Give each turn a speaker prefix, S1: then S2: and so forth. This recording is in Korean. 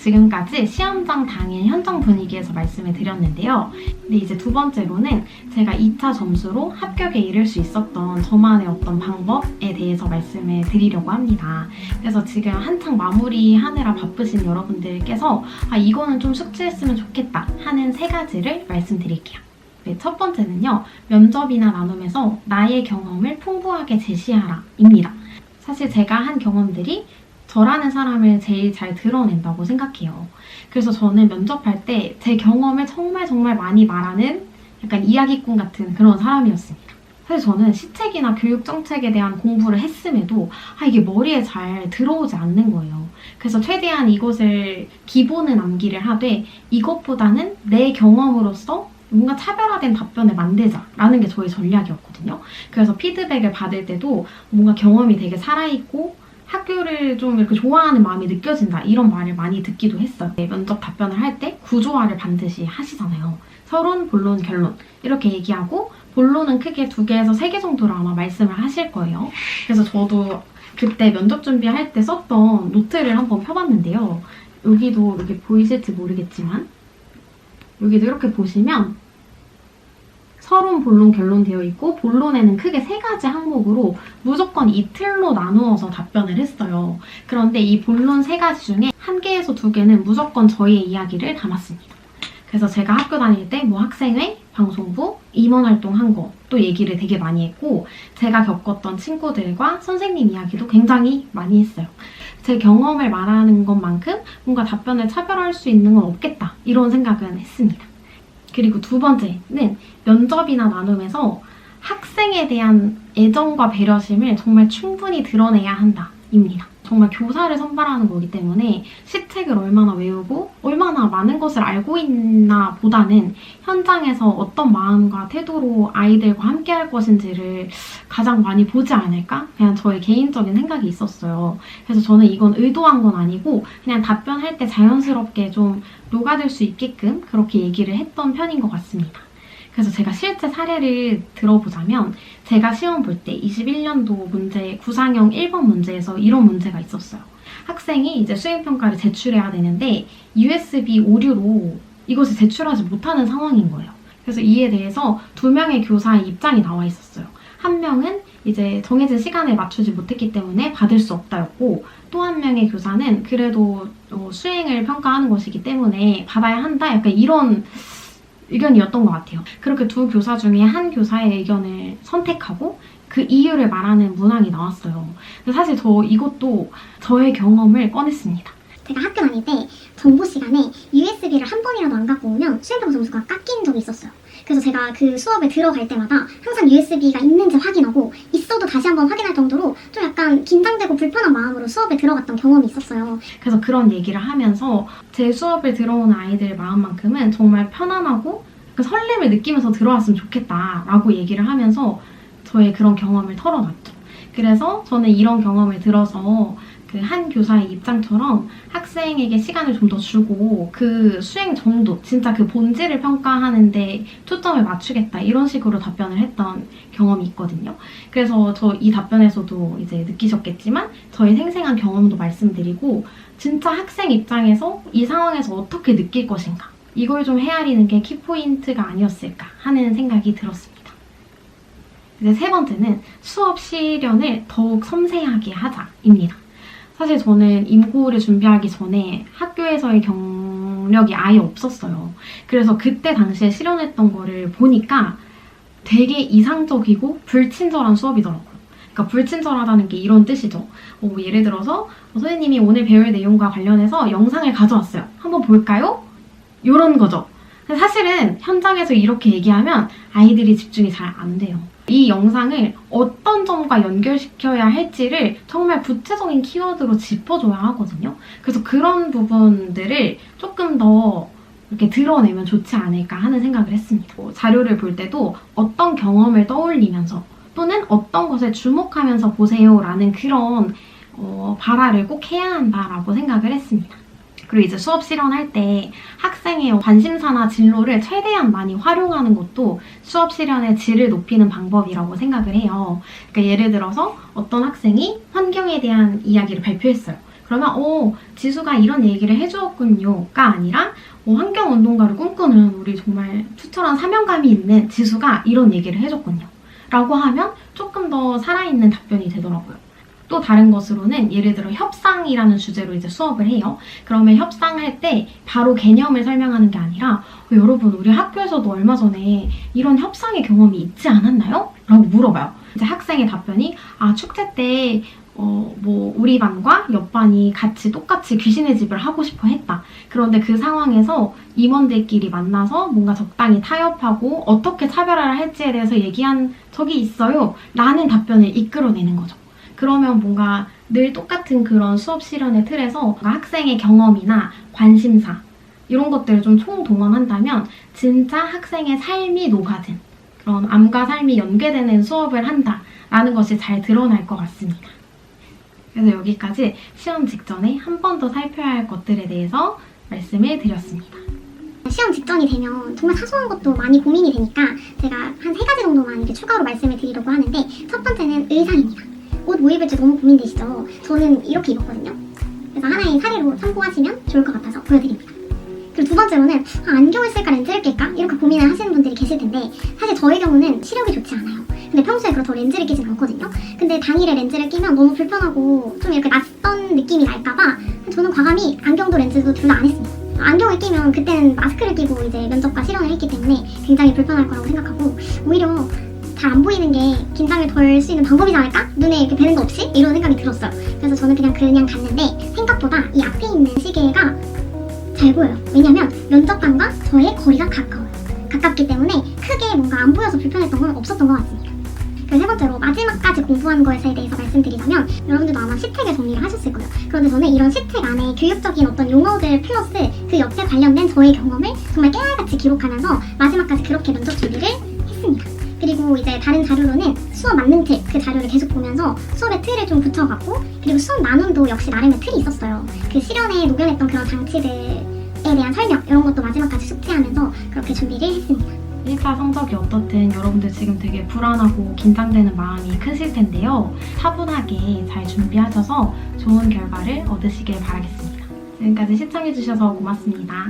S1: 지금까지 시험장 당일 현장 분위기에서 말씀을 드렸는데요. 근데 이제 두 번째로는 제가 2차 점수로 합격에 이를 수 있었던 저만의 어떤 방법에 대해서 말씀을 드리려고 합니다. 그래서 지금 한창 마무리하느라 바쁘신 여러분들께서 이거는 좀 숙지했으면 좋겠다 하는 3가지를 말씀드릴게요. 네, 첫 번째는요. 면접이나 나눔에서 나의 경험을 풍부하게 제시하라 입니다. 사실 제가 한 경험들이 저라는 사람을 제일 잘 드러낸다고 생각해요. 그래서 저는 면접할 때 제 경험을 정말 많이 말하는 약간 이야기꾼 같은 그런 사람이었습니다. 사실 저는 시책이나 교육 정책에 대한 공부를 했음에도 이게 머리에 잘 들어오지 않는 거예요. 그래서 최대한 이것을 기본은 암기를 하되 이것보다는 내 경험으로서 뭔가 차별화된 답변을 만들자라는 게 저의 전략이었거든요. 그래서 피드백을 받을 때도 뭔가 경험이 되게 살아있고 학교를 좀 이렇게 좋아하는 마음이 느껴진다 이런 말을 많이 듣기도 했어요. 면접 답변을 할 때 구조화를 반드시 하시잖아요. 서론, 본론, 결론 이렇게 얘기하고 본론은 크게 2개에서 3개 정도로 아마 말씀을 하실 거예요. 그래서 저도 그때 면접 준비할 때 썼던 노트를 한번 펴봤는데요. 여기도 이렇게 보이실지 모르겠지만 여기도 이렇게 보시면 서론, 본론, 결론 되어 있고 본론에는 크게 3가지 항목으로 무조건 이 틀로 나누어서 답변을 했어요. 그런데 이 본론 3가지 중에 1개에서 2개는 무조건 저희의 이야기를 담았습니다. 그래서 제가 학교 다닐 때 학생회, 방송부, 임원활동 한 것도 얘기를 되게 많이 했고 제가 겪었던 친구들과 선생님 이야기도 굉장히 많이 했어요. 제 경험을 말하는 것만큼 뭔가 답변을 차별할 수 있는 건 없겠다 이런 생각은 했습니다. 그리고 2번째는 면접이나 나눔에서 학생에 대한 애정과 배려심을 정말 충분히 드러내야 한다입니다. 정말 교사를 선발하는 거기 때문에 시책을 얼마나 외우고 얼마나 많은 것을 알고 있나 보다는 현장에서 어떤 마음과 태도로 아이들과 함께 할 것인지를 가장 많이 보지 않을까? 그냥 저의 개인적인 생각이 있었어요. 그래서 저는 이건 의도한 건 아니고 그냥 답변할 때 자연스럽게 좀 녹아들 수 있게끔 그렇게 얘기를 했던 편인 것 같습니다. 그래서 제가 실제 사례를 들어보자면 제가 시험 볼 때 21년도 문제 구상형 1번 문제에서 이런 문제가 있었어요. 학생이 이제 수행평가를 제출해야 되는데 USB 오류로 이것을 제출하지 못하는 상황인 거예요. 그래서 이에 대해서 2명의 교사의 입장이 나와 있었어요. 한 명은 이제 정해진 시간에 맞추지 못했기 때문에 받을 수 없다였고 또 한 명의 교사는 그래도 수행을 평가하는 것이기 때문에 받아야 한다 약간 이런 의견이었던 것 같아요. 그렇게 2 교사 중에 한 교사의 의견을 선택하고 그 이유를 말하는 문항이 나왔어요. 근데 사실 이것도 저의 경험을 꺼냈습니다.
S2: 제가 학교 다닐 때 정보 시간에 USB를 한 번이라도 안 갖고 오면 수행평가 점수가 깎인 적이 있었어요. 그래서 제가 그 수업에 들어갈 때마다 항상 USB가 있는지 확인하고 있어도 다시 한번 확인할 정도로 좀 약간 긴장되고 불편한 마음으로 수업에 들어갔던 경험이 있었어요.
S1: 그래서 그런 얘기를 하면서 제 수업에 들어오는 아이들 마음만큼은 정말 편안하고 설렘을 느끼면서 들어왔으면 좋겠다라고 얘기를 하면서 저의 그런 경험을 털어놨죠. 그래서 저는 이런 경험을 들어서 그 한 교사의 입장처럼 학생에게 시간을 좀 더 주고 그 수행 정도, 진짜 그 본질을 평가하는데 초점을 맞추겠다 이런 식으로 답변을 했던 경험이 있거든요. 그래서 저 이 답변에서도 이제 느끼셨겠지만 저의 생생한 경험도 말씀드리고 진짜 학생 입장에서 이 상황에서 어떻게 느낄 것인가 이걸 좀 헤아리는 게 키포인트가 아니었을까 하는 생각이 들었습니다. 이제 3번째는 수업 실연을 더욱 섬세하게 하자입니다. 사실 저는 임고를 준비하기 전에 학교에서의 경력이 아예 없었어요. 그래서 그때 당시에 실연했던 거를 보니까 되게 이상적이고 불친절한 수업이더라고요. 그러니까 불친절하다는 게 이런 뜻이죠. 예를 들어서 선생님이 오늘 배울 내용과 관련해서 영상을 가져왔어요. 한번 볼까요? 이런 거죠. 사실은 현장에서 이렇게 얘기하면 아이들이 집중이 잘 안 돼요. 이 영상을 어떤 점과 연결시켜야 할지를 정말 구체적인 키워드로 짚어줘야 하거든요. 그래서 그런 부분들을 조금 더 이렇게 드러내면 좋지 않을까 하는 생각을 했습니다. 자료를 볼 때도 어떤 경험을 떠올리면서 또는 어떤 것에 주목하면서 보세요라는 그런 발화를 꼭 해야 한다라고 생각을 했습니다. 그리고 이제 수업 실현할 때 학생의 관심사나 진로를 최대한 많이 활용하는 것도 수업 실현의 질을 높이는 방법이라고 생각을 해요. 그러니까 예를 들어서 어떤 학생이 환경에 대한 이야기를 발표했어요. 그러면 지수가 이런 얘기를 해주었군요가 아니라 환경운동가를 꿈꾸는 우리 정말 투철한 사명감이 있는 지수가 이런 얘기를 해줬군요. 라고 하면 조금 더 살아있는 답변이 되더라고요. 또 다른 것으로는 예를 들어 협상이라는 주제로 이제 수업을 해요. 그러면 협상할 때 바로 개념을 설명하는 게 아니라 여러분 우리 학교에서도 얼마 전에 이런 협상의 경험이 있지 않았나요? 라고 물어봐요. 이제 학생의 답변이 축제 때 우리 반과 옆 반이 같이 똑같이 귀신의 집을 하고 싶어 했다. 그런데 그 상황에서 임원들끼리 만나서 뭔가 적당히 타협하고 어떻게 차별화를 할지에 대해서 얘기한 적이 있어요. 라는 답변을 이끌어내는 거죠. 그러면 뭔가 늘 똑같은 그런 수업 실현의 틀에서 학생의 경험이나 관심사 이런 것들을 좀 총동원한다면 진짜 학생의 삶이 녹아든 그런 암과 삶이 연계되는 수업을 한다라는 것이 잘 드러날 것 같습니다. 그래서 여기까지 시험 직전에 한 번 더 살펴야 할 것들에 대해서 말씀을 드렸습니다.
S2: 시험 직전이 되면 정말 사소한 것도 많이 고민이 되니까 제가 한 3가지 정도만 이렇게 추가로 말씀을 드리려고 하는데, 첫 번째는 의상입니다. 옷 뭐 입을지 너무 고민되시죠? 저는 이렇게 입었거든요. 그래서 하나의 사례로 참고하시면 좋을 것 같아서 보여드립니다. 그리고 두 번째로는 안경을 쓸까 렌즈를 낄까? 이렇게 고민을 하시는 분들이 계실 텐데, 사실 저의 경우는 시력이 좋지 않아요. 근데 평소에 그렇다고 렌즈를 끼진 않거든요. 근데 당일에 렌즈를 끼면 너무 불편하고 좀 이렇게 낯선 느낌이 날까봐 저는 과감히 안경도 렌즈도 둘 다 안 했습니다. 안경을 끼면 그때는 마스크를 끼고 이제 면접과 실현을 했기 때문에 굉장히 불편할 거라고 생각하고, 오히려 잘 안 보이는 게 긴장을 덜 수 있는 방법이지 않을까? 눈에 이렇게 뵈는 거 없이? 이런 생각이 들었어요. 그래서 저는 그냥 갔는데 생각보다 이 앞에 있는 시계가 잘 보여요. 왜냐면 면접관과 저의 거리가 가까워요. 가깝기 때문에 크게 뭔가 안 보여서 불편했던 건 없었던 것 같습니다. 그리고 세 번째로 마지막까지 공부한 것에 대해서 말씀드리자면, 여러분들도 아마 시책에 정리를 하셨을 거예요. 그런데 저는 이런 시책 안에 교육적인 어떤 용어들 플러스 그 옆에 관련된 저의 경험을 정말 깨알같이 기록하면서 마지막까지 그렇게 면접 준비를 했습니다. 그리고 이제 다른 자료로는 수업 맞는 틀, 그 자료를 계속 보면서 수업의 틀을 좀 붙여갖고, 그리고 수업 나눔도 역시 나름의 틀이 있었어요. 그 실현에 녹여냈던 그런 장치들에 대한 설명, 이런 것도 마지막까지 숙지하면서 그렇게 준비를 했습니다.
S1: 1차 성적이 어떻든 여러분들 지금 되게 불안하고 긴장되는 마음이 크실 텐데요. 차분하게 잘 준비하셔서 좋은 결과를 얻으시길 바라겠습니다. 지금까지 시청해주셔서 고맙습니다.